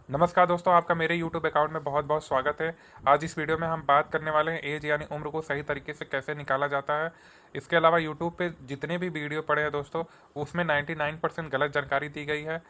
नमस्कार दोस्तों, आपका मेरे YouTube अकाउंट में बहुत बहुत स्वागत है। आज इस वीडियो में हम बात करने वाले हैं एज यानी उम्र को सही तरीके से कैसे निकाला जाता है। इसके अलावा YouTube पे जितने भी वीडियो पड़े हैं दोस्तों, उसमें 99% गलत जानकारी दी गई है।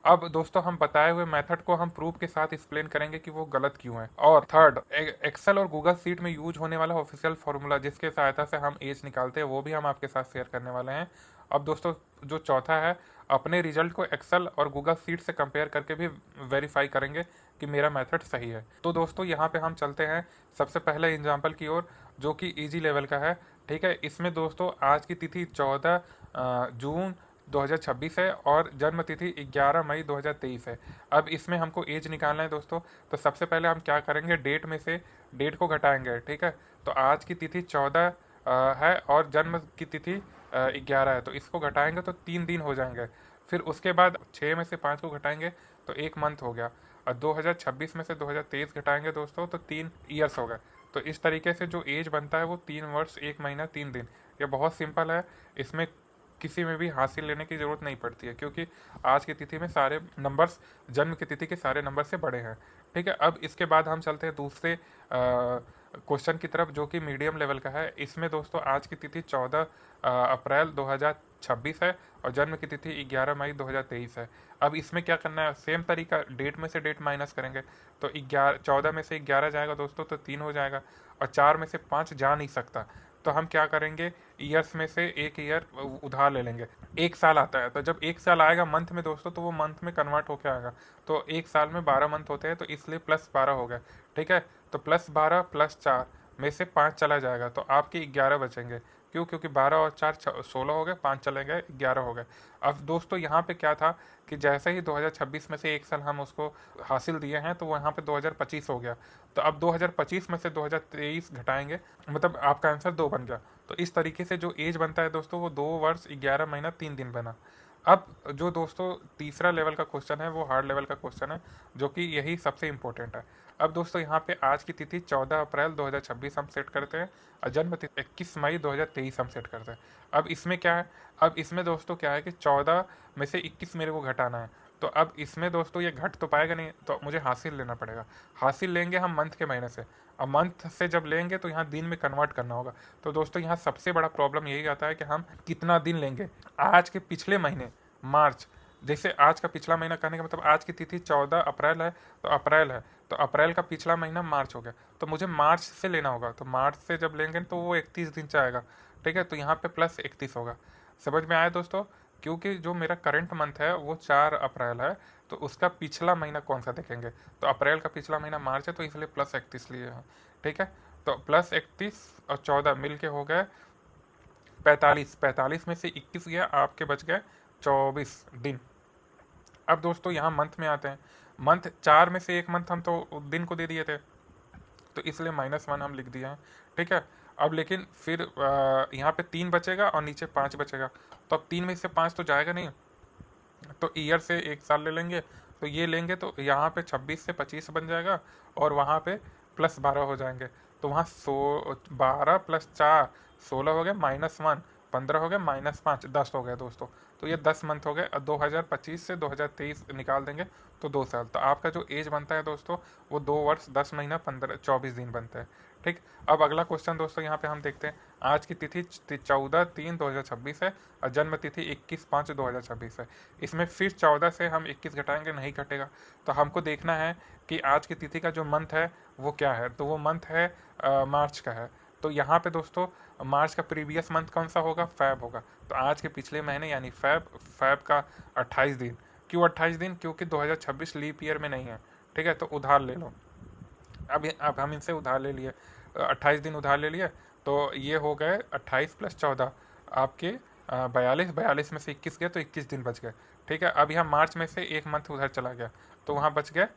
अब दोस्तों हम बताए हुए मेथड को हम प्रूफ के साथ एक्सप्लेन करेंगे कि वो गलत क्यों है। और थर्ड, एक्सेल और गूगल सीट में यूज होने वाला ऑफिशियल फॉर्मूला जिसके सहायता से हम एज निकालते हैं वो भी हम आपके साथ शेयर करने वाले हैं। अब दोस्तों जो चौथा है, अपने रिजल्ट को एक्सेल और गूगल सीट से कंपेयर करके भी वेरीफाई करेंगे कि मेरा मेथड सही है। तो दोस्तों यहाँ पे हम चलते हैं सबसे पहले एग्जाम्पल की ओर, जो कि इजी लेवल का है। ठीक है, इसमें दोस्तों आज की तिथि 14 जून 2026 है और जन्म तिथि 11 मई 2023 है। अब इसमें हमको एज निकालना है दोस्तों। तो सबसे पहले हम क्या करेंगे, डेट में से डेट को घटाएंगे। ठीक है, तो आज की तिथि 14 है और जन्म की तिथि 11 है, तो इसको घटाएंगे तो 3 दिन हो जाएंगे। फिर उसके बाद 6 में से 5 को घटाएंगे तो 1 मंथ हो गया। और 2026 में से 2023 घटाएंगे दोस्तों तो 3 ईयर्स हो गए। तो इस तरीके से जो एज बनता है वो 3 वर्ष 1 महीना 3 दिन। ये बहुत सिंपल है, इसमें किसी में भी हासिल लेने की ज़रूरत नहीं पड़ती है, क्योंकि आज की तिथि में सारे नंबर्स जन्म की तिथि के सारे नंबर से बड़े हैं। ठीक है, अब इसके बाद हम चलते हैं दूसरे क्वेश्चन की तरफ, जो कि मीडियम लेवल का है। इसमें दोस्तों आज की तिथि 14 अप्रैल 2026 है और जन्म की तिथि 11 मई 2023 है। अब इसमें क्या करना है, सेम तरीका, डेट में से डेट माइनस करेंगे। तो 14 में से 11 जाएगा दोस्तों तो 3 हो जाएगा, और 4 में से 5 जा नहीं सकता। तो हम क्या करेंगे, ईयर्स में से एक ईयर उधार ले लेंगे। एक साल आता है, तो जब एक साल आएगा मंथ में दोस्तों, तो वो मंथ में कन्वर्ट होकर आएगा। तो एक साल में 12 मंथ होते हैं, तो इसलिए +12 हो गया। ठीक है, तो +12 +4 में से 5 चला जाएगा तो आपके 11 बचेंगे। क्यों? क्योंकि 12 और 4 16 हो गए, 5 चले गए, 11 हो गए। अब दोस्तों यहाँ पे क्या था कि जैसे ही 2026 में से एक साल हम उसको हासिल दिए हैं, तो वो यहाँ पे 2025 हो गया। तो अब 2025 में से 2023 घटाएंगे, मतलब आपका आंसर 2 बन गया। तो इस तरीके से जो एज बनता है दोस्तों, वो 2 वर्ष 11 महीना 3 दिन बना। अब जो दोस्तों तीसरा लेवल का क्वेश्चन है वो हार्ड लेवल का क्वेश्चन है, जो कि यही सबसे इंपॉर्टेंट है। अब दोस्तों यहाँ पे आज की तिथि 14 अप्रैल 2026 हम सेट करते हैं और जन्म तिथि 21 मई 2023 हम सेट करते हैं। अब इसमें क्या है, अब इसमें दोस्तों क्या है कि 14 में से 21 मेरे को घटाना है। तो अब इसमें दोस्तों ये घट तो पाएगा नहीं, तो मुझे हासिल लेना पड़ेगा। हासिल लेंगे हम मंथ के महीने से। अब मंथ से जब लेंगे तो यहाँ दिन में कन्वर्ट करना होगा। तो दोस्तों यहाँ सबसे बड़ा प्रॉब्लम यही आता है कि हम कितना दिन लेंगे। आज के पिछले महीने मार्च, जैसे आज का पिछला महीना कहने का मतलब आज की तिथि 14 अप्रैल है, तो अप्रैल है, तो अप्रैल का पिछला महीना मार्च हो गया। तो मुझे मार्च से लेना होगा, तो मार्च से जब लेंगे तो वो 31 दिन चाहेगा। ठीक है, तो यहाँ पे +31 होगा। समझ में आया दोस्तों? क्योंकि जो मेरा करंट मंथ है वो 4 अप्रैल है, तो उसका पिछला महीना कौन सा देखेंगे, तो अप्रैल का पिछला महीना मार्च है, तो इसलिए +31 लिए हैं। ठीक है, तो +31 और 14 मिल के हो गए 45। 45 में से 21 गया, आपके बच गए 24 दिन। अब दोस्तों यहाँ मंथ में आते हैं। मंथ 4 में से एक मंथ हम तो दिन को दे दिए थे, तो इसलिए -1 हम लिख दिए हैं। ठीक है, अब लेकिन फिर यहाँ पे 3 बचेगा और नीचे 5 बचेगा। तो अब 3 में से 5 तो जाएगा नहीं, तो ईयर से एक साल ले लेंगे। तो ये लेंगे तो यहाँ पे 26 से 25 बन जाएगा और वहाँ पे +12 हो जाएंगे। तो वहाँ 12 + 4 16 हो गया, -1 15 हो गया, -5 10 हो गया दोस्तों। तो ये 10 मंथ हो गए और 2025 से 2023 निकाल देंगे तो 2 साल। तो आपका जो एज बनता है दोस्तों, वो 2 वर्ष 10 महीना 15 24 दिन बनता है। ठीक, अब अगला क्वेश्चन दोस्तों यहाँ पे हम देखते हैं। आज की तिथि 14/3/2026 है और जन्म तिथि 21/5/2026 है। इसमें फिर 14 से हम 21 घटाएंगे, नहीं घटेगा। तो हमको देखना है कि आज की तिथि का जो मंथ है वो क्या है, तो वो मंथ है मार्च का है। तो यहाँ पे दोस्तों मार्च का प्रीवियस मंथ कौन सा होगा, फैब होगा। तो आज के पिछले महीने यानी फैब, फैब का 28 दिन। क्यों 28 दिन? क्योंकि 2026 लीप ईयर में नहीं है। ठीक है, तो उधार ले लो। अब हम इनसे उधार ले लिए, 28 दिन उधार ले लिए, तो ये हो गए 28 + 14 आपके 42। 42 में से 21 गए तो 21 दिन बच गए। ठीक है, अब यहाँ मार्च में से एक मंथ उधर चला गया, तो वहाँ बच गए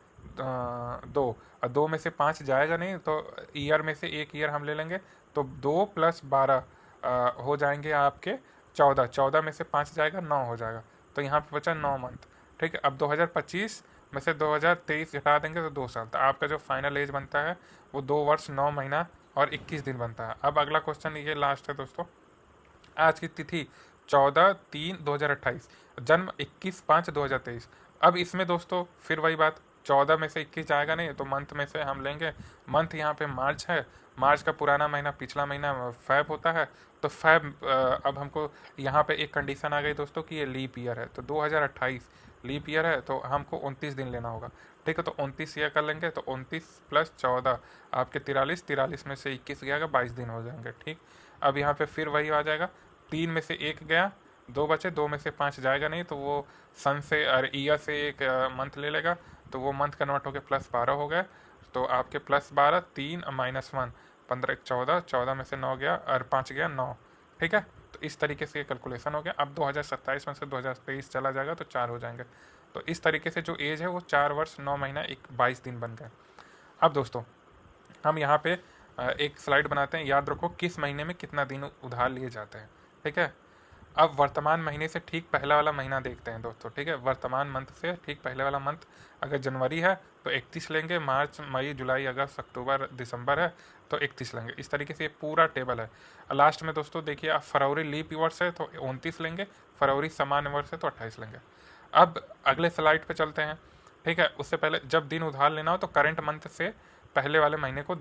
2। और 2 में से 5 जाएगा नहीं, तो ईयर में से एक ईयर हम ले लेंगे। तो 2 + 12 हो जाएंगे आपके 14। 14 में से 5 जाएगा, 9 हो जाएगा। तो यहाँ पे बचा 9 मंथ। ठीक है, अब 2025 में से 2023 घटा देंगे तो 2 साल। तो आपका जो फाइनल एज बनता है वो 2 वर्ष 9 महीना और 21 दिन बनता है। अब अगला क्वेश्चन ये लास्ट है दोस्तों। आज की तिथि 14/3/2028, जन्म 21/5/2023। अब इसमें दोस्तों फिर वही बात, 14 में से 21 जाएगा नहीं, तो मंथ में से हम लेंगे, मंथ यहाँ पे मार्च है, मार्च का पुराना महीना पिछला महीना फैब होता है, तो फैब अब हमको यहाँ पे एक कंडीशन आ गई दोस्तों कि ये लीप ईयर है, तो 2028 लीप ईयर है, तो हमको 29 दिन लेना होगा। ठीक है, तो 29 ये कर लेंगे, तो 29 + 14 आपके 43, 43 में से 21 गया, 22 दिन हो जाएंगे। ठीक, अब यहाँ पे फिर वही आ जाएगा, 3 में से 1 गया, 2 बचे, 2 में से 5 जाएगा नहीं, तो वो सन से और ईयर से एक मंथ ले लेगा, तो वो मंथ कन्वर्ट होकर +12 हो गया, तो आपके +12, 3 -1, 15 1 14, 14 में से 9 गया और 5 गया 9। ठीक है, तो इस तरीके से ये कैलकुलेशन हो गया। अब 2027 में से 2023 चला जाएगा तो 4 हो जाएंगे। तो इस तरीके से जो एज है वो 4 वर्ष 9 महीना 22 दिन बन गए। अब दोस्तों हम यहाँ पे एक स्लाइड बनाते हैं, याद रखो किस महीने में कितना दिन उधार लिए जाते हैं। ठीक है, अब वर्तमान महीने से ठीक पहला वाला महीना देखते हैं दोस्तों। ठीक है, वर्तमान मंथ से ठीक पहले वाला मंथ अगर जनवरी है तो 31 लेंगे, मार्च मई जुलाई अगस्त अक्टूबर दिसंबर है तो 31 लेंगे। इस तरीके से ये पूरा टेबल है। लास्ट में दोस्तों देखिए, आप फरवरी लीप वर्ष है तो 29 लेंगे, फरवरी सामान्य वर्ष है तो 28 लेंगे। अब अगले स्लाइड पे चलते हैं। ठीक है, उससे पहले जब दिन उधार लेना हो तो करंट मंथ से पहले वाले महीने को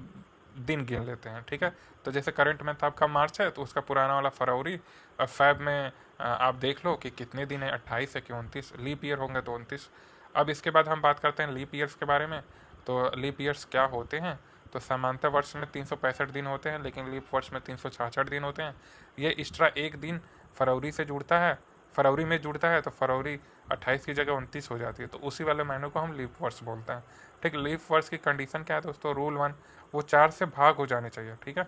दिन गिन लेते हैं। ठीक है, तो जैसे करंट मंथ आपका मार्च है तो उसका पुराना वाला फरवरी, अब फैब में आप देख लो कि कितने दिन है, 28 है कि 29, लीप ईयर होंगे तो 29। अब इसके बाद हम बात करते हैं लीप ईयर्स के बारे में। तो लीप ईयर्स क्या होते हैं, तो सामान्यतः वर्ष में 365 दिन होते हैं, लेकिन लीप वर्ष में 366 दिन होते हैं। ये एक्स्ट्रा एक दिन फरवरी से जुड़ता है, फरवरी में जुड़ता है, तो फरवरी 28 की जगह 29 हो जाती है, तो उसी वाले महीनों को हम लीप वर्ष बोलते हैं। ठीक, लीप वर्ष की कंडीशन क्या है दोस्तों, रूल 1, वो 4 से भाग हो जाने चाहिए। ठीक है,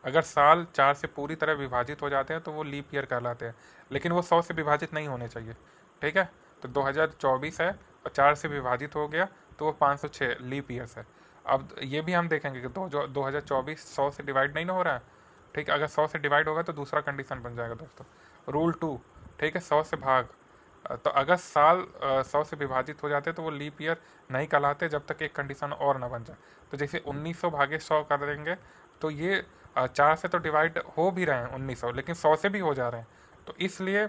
अगर साल 4 से पूरी तरह विभाजित हो जाते हैं तो वो लीप ईयर कहलाते हैं, लेकिन वो 100 से विभाजित नहीं होने चाहिए। ठीक है, तो 2024 है और 4 से विभाजित हो गया तो वो 506 लीप ईयर्स है। अब ये भी हम देखेंगे कि 2024 100 से डिवाइड नहीं ना हो रहा है। ठीक है, अगर 100 से डिवाइड होगा तो दूसरा कंडीशन बन जाएगा दोस्तों, रूल 2। ठीक है, 100 से भाग, तो अगर साल 100 से विभाजित हो जाते तो वो लीप ईयर नहीं कहलाते जब तक एक कंडीशन और ना बन जाए। तो जैसे 1900 भागे 100 कर देंगे तो ये 4 से तो डिवाइड हो भी रहे हैं 1900, लेकिन 100 से भी हो जा रहे हैं, तो इसलिए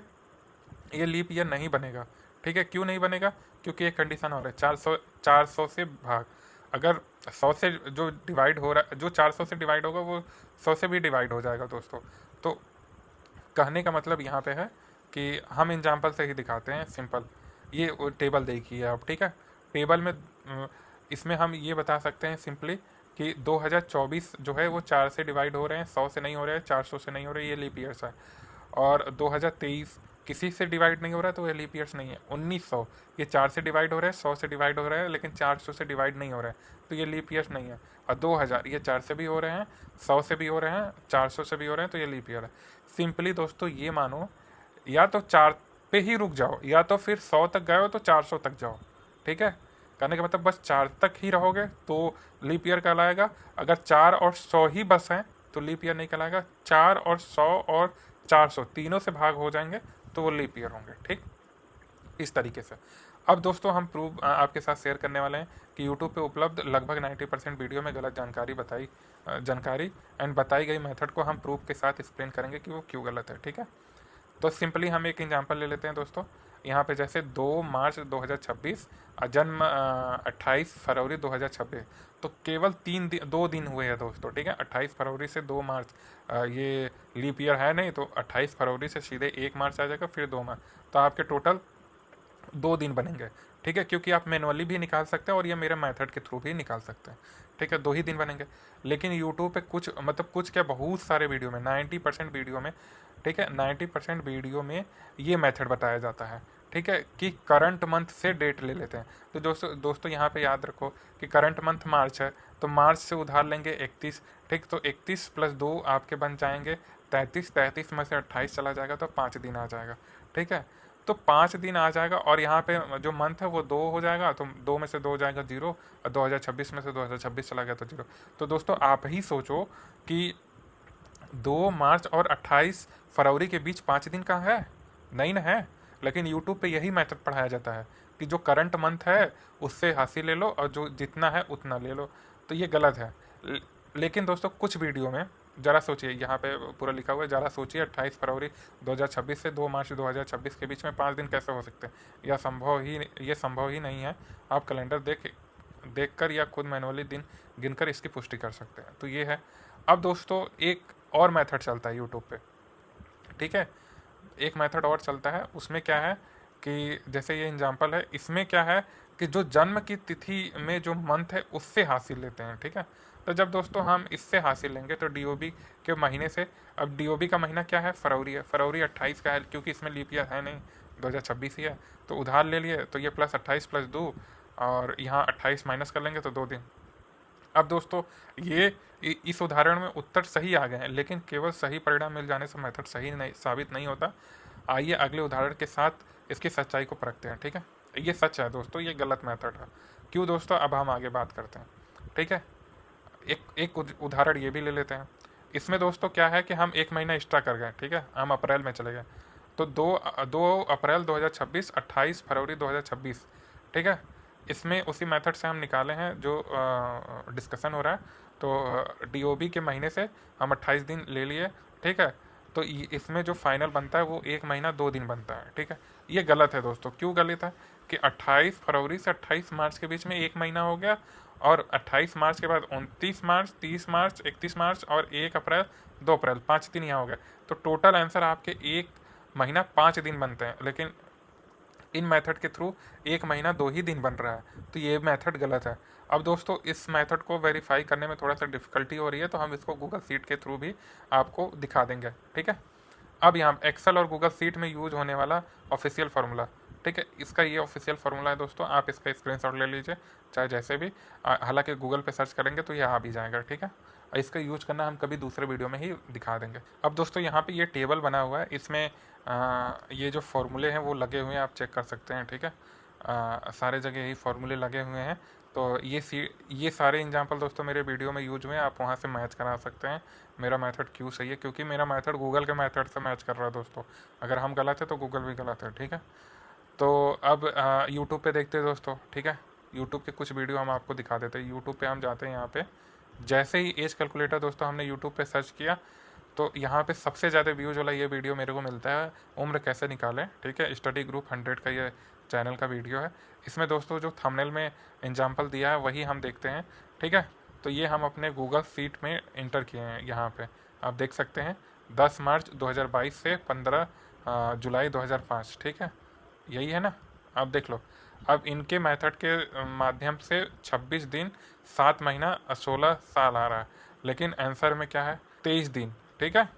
ये लीप ईयर नहीं बनेगा। ठीक है, क्यों नहीं बनेगा, क्योंकि एक कंडीशन और है, 400 से भाग, अगर 100 से जो डिवाइड हो रहा है, जो 400 से डिवाइड होगा वो 100 से भी डिवाइड हो जाएगा दोस्तों। तो कहने का मतलब यहाँ पे है कि हम एग्जाम्पल से ही दिखाते हैं, सिंपल। ये टेबल देखिए आप। ठीक है, टेबल में इसमें हम ये बता सकते हैं सिंपली कि 2024 जो है वो 4 से डिवाइड हो रहे हैं, 100 से नहीं हो रहे हैं, 400 से नहीं हो रहे, ये लीप ईयर्स है। और 2023 किसी से डिवाइड नहीं हो रहा है तो ये लीप ईयर्स नहीं है। 1900 ये 4 से डिवाइड हो रहा है, 100 से डिवाइड हो रहा है, लेकिन 400 से डिवाइड नहीं हो रहा है, तो ये लीप ईयर्स नहीं है। और 2000 ये 4 से भी हो रहे हैं, 100 से भी हो रहे हैं, 400 से भी हो रहे हैं, तो ये लीप ईयर है। सिंपली दोस्तों ये मानो, या तो 4 पे ही रुक जाओ, या तो फिर 100 तक गए हो तो 400 तक जाओ। ठीक है, कहने का मतलब बस 4 तक ही रहोगे तो लीप ईयर कहलाएगा। अगर 4 और 100 ही बस हैं तो लीप ईयर नहीं कहलाएगा। 4 और 100 और 400 तीनों से भाग हो जाएंगे तो वो लीप ईयर होंगे। ठीक, इस तरीके से। अब दोस्तों हम प्रूफ आपके साथ शेयर करने वाले हैं कि यूट्यूब पे उपलब्ध लगभग 90% वीडियो में गलत जानकारी एंड बताई गई मेथड को हम प्रूफ के साथ एक्सप्लेन करेंगे कि वो क्यों गलत है। ठीक है, तो सिंपली हम एक एग्जांपल ले लेते हैं दोस्तों। यहाँ पे जैसे 2 मार्च 2026, जन्म 28 फरवरी 2026, तो केवल 2 दिन हुए हैं दोस्तों। ठीक है, 28 फरवरी से 2 मार्च, ये लीप ईयर है नहीं, तो 28 फरवरी से सीधे 1 मार्च आ जाएगा, फिर 2 मार्च, तो आपके टोटल 2 दिन बनेंगे। ठीक है, क्योंकि आप मैनुअली भी निकाल सकते हैं और ये मेरे मेथड के थ्रू भी निकाल सकते हैं। ठीक है, 2 ही दिन बनेंगे। लेकिन यूट्यूब पे कुछ क्या बहुत सारे वीडियो में 90% वीडियो में, ठीक है, 90% वीडियो में ये मेथड बताया जाता है। ठीक है, कि करंट मंथ से डेट ले लेते हैं। तो दोस्तों यहाँ पे याद रखो कि करंट मंथ मार्च है तो मार्च से उधार लेंगे 31। ठीक, तो 31 + 2 आपके बन जाएंगे 33, 33 में से 28 चला जाएगा तो 5 दिन आ जाएगा। ठीक है, तो 5 दिन आ जाएगा, और यहाँ पे जो मंथ है वो 2 हो जाएगा, तो 2 में से 2 हो जाएगा 0, और 2026 में से 2026 चला गया तो 0। तो दोस्तों आप ही सोचो कि 2 मार्च और 28 फरवरी के बीच 5 दिन कहाँ है, नहीं ना है। लेकिन यूट्यूब पे यही मेथड पढ़ाया जाता है कि जो करंट मंथ है उससे हासिल ले लो और जो जितना है उतना ले लो, तो ये गलत है। लेकिन दोस्तों कुछ वीडियो में ज़रा सोचिए, यहाँ पे पूरा लिखा हुआ है, ज़रा सोचिए 28 फरवरी 2026 से 2 मार्च 2026 के बीच में 5 दिन कैसे हो सकते हैं। ये संभव ही नहीं है। आप कैलेंडर देखकर या खुद मैनुअली दिन गिनकर इसकी पुष्टि कर सकते हैं। तो ये है। अब दोस्तों एक और मेथड चलता है यूट्यूब पे, ठीक है। एक मेथड और चलता है, उसमें क्या है कि जैसे ये एग्जांपल है, इसमें क्या है कि जो जन्म की तिथि में जो मंथ है उससे हासिल लेते हैं, ठीक है। तो जब दोस्तों हम इससे हासिल लेंगे तो डीओबी के महीने से, अब डीओबी का महीना क्या है, फरवरी है। फरवरी 28 का है क्योंकि इसमें लीप ईयर है नहीं, 2026 ही है। तो उधार ले लिए तो ये प्लस 28 प्लस 2, और यहाँ 28 माइनस कर लेंगे तो 2 दिन। अब दोस्तों ये इस उदाहरण में उत्तर सही आ गए हैं, लेकिन केवल सही परिणाम मिल जाने से मेथड सही नहीं साबित नहीं होता। आइए अगले उदाहरण के साथ इसकी सच्चाई को परखते हैं, ठीक है। ये सच है दोस्तों, ये गलत मेथड है। क्यों दोस्तों, अब हम आगे बात करते हैं, ठीक है। एक उदाहरण ये भी ले लेते हैं। इसमें दोस्तों क्या है कि हम एक महीना एक्स्ट्रा कर गए, ठीक है, हम अप्रैल में चले गए। तो 2 अप्रैल 2026, 28 फरवरी 2026, ठीक है। इसमें उसी मेथड से हम निकाले हैं जो डिस्कशन हो रहा है। तो डीओबी के महीने से हम 28 दिन ले लिए, ठीक है। तो इसमें जो फाइनल बनता है वो 1 महीना 2 दिन बनता है, ठीक है। ये गलत है दोस्तों। क्यों गलत है कि 28 फरवरी से 28 मार्च के बीच में 1 महीना हो गया, और 28 मार्च के बाद 29 मार्च, 30 मार्च, 31 मार्च और 1 अप्रैल, 2 अप्रैल, 5 दिन यहाँ हो गया। तो टोटल आंसर आपके 1 महीना 5 दिन बनते हैं, लेकिन इन मेथड के थ्रू 1 महीना 2 ही दिन बन रहा है। तो ये मेथड गलत है। अब दोस्तों इस मेथड को वेरीफाई करने में थोड़ा सा डिफिकल्टी हो रही है, तो हम इसको गूगल सीट के थ्रू भी आपको दिखा देंगे, ठीक है। अब यहाँ एक्सेल और गूगल सीट में यूज होने वाला ऑफिशियल फार्मूला, ठीक है, इसका ये ऑफिशियल फार्मूला है दोस्तों। आप इसका स्क्रीनशॉट ले लीजिए, चाहे जैसे भी। हालांकि गूगल पे सर्च करेंगे तो ये आ भी जाएगा, ठीक है। इसका यूज करना हम कभी दूसरे वीडियो में ही दिखा देंगे। अब दोस्तों यहाँ पे ये टेबल बना हुआ है, इसमें ये जो फॉर्मूले हैं वो लगे हुए हैं, आप चेक कर सकते हैं, ठीक है। सारे जगह यही फार्मूले लगे हुए हैं। तो ये सारे एग्जांपल दोस्तों मेरे वीडियो में यूज हुए हैं, आप वहाँ से मैच करा सकते हैं मेरा मेथड क्यों सही है, क्योंकि मेरा मेथड गूगल के मेथड से मैच कर रहा है दोस्तों। अगर हम गलत है तो गूगल भी गलत है, ठीक है। तो अब यूट्यूब पे देखते हैं दोस्तों, ठीक है। यूट्यूब के कुछ वीडियो हम आपको दिखा देते हैं। यूट्यूब पे हम जाते हैं, यहाँ पे जैसे ही एज कैलकुलेटर दोस्तों हमने यूट्यूब पे सर्च किया तो यहाँ पे सबसे ज़्यादा व्यूज वाला ये वीडियो मेरे को मिलता है, उम्र कैसे निकालें, ठीक है। स्टडी ग्रुप 100 का ये चैनल का वीडियो है। इसमें दोस्तों जो थंबनेल में एग्जाम्पल दिया है वही हम देखते हैं, ठीक है। तो ये हम अपने गूगल सीट में इंटर किए हैं। यहाँ पे आप देख सकते हैं 10 मार्च 2022 से 15 जुलाई 2005, ठीक है, यही है ना। आप देख लो। अब इनके मेथड के माध्यम से 26 दिन, 7 महीना 16 साल आ रहा है, लेकिन आंसर में क्या है, 23 दिन, ठीक है।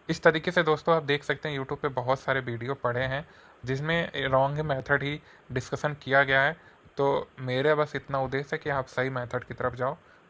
इस तरीके से दोस्तों आप देख सकते हैं यूट्यूब पे बहुत सारे वीडियो पड़े हैं जिसमें रॉन्ग मेथड ही डिस्कशन किया गया है। तो मेरा बस इतना उद्देश्य है कि आप सही मेथड की तरफ जाओ।